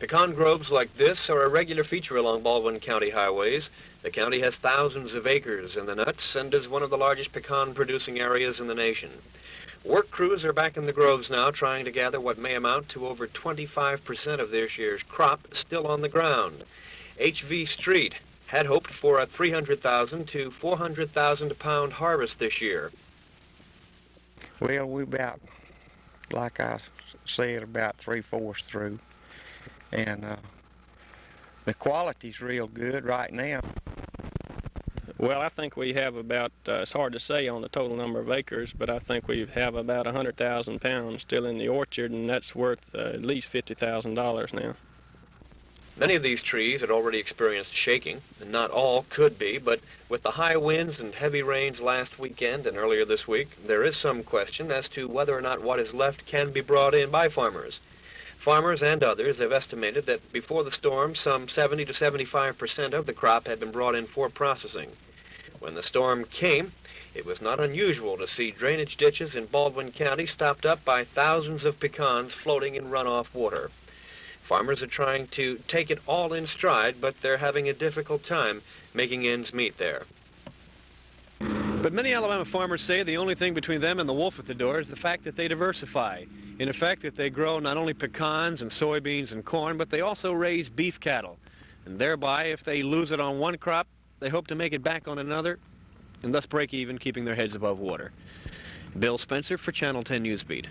Pecan groves like this are a regular feature along Baldwin County highways. The county has thousands of acres in the nuts and is one of the largest pecan producing areas in the nation. Work crews are back in the groves now trying to gather what may amount to over 25% of this year's crop still on the ground. H.V. Street had hoped for a 300,000 to 400,000 pound harvest this year. Well, we about, like I said, about 3/4 through. And the quality's real good right now. Well, I think we have about, it's hard to say on the total number of acres, but I think we have about 100,000 pounds still in the orchard, and that's worth at least $50,000 now. Many of these trees had already experienced shaking, and not all could be, but with the high winds and heavy rains last weekend and earlier this week, there is some question as to whether or not what is left can be brought in by farmers. Farmers and others have estimated that before the storm, some 70 to 75% of the crop had been brought in for processing. When the storm came, it was not unusual to see drainage ditches in Baldwin County stopped up by thousands of pecans floating in runoff water. Farmers are trying to take it all in stride, but they're having a difficult time making ends meet there. But many Alabama farmers say the only thing between them and the wolf at the door is the fact that they diversify. In the fact that they grow not only pecans and soybeans and corn, but they also raise beef cattle. And thereby, if they lose it on one crop, they hope to make it back on another, and thus break even, keeping their heads above water. Bill Spencer for Channel 10 Newsbeat.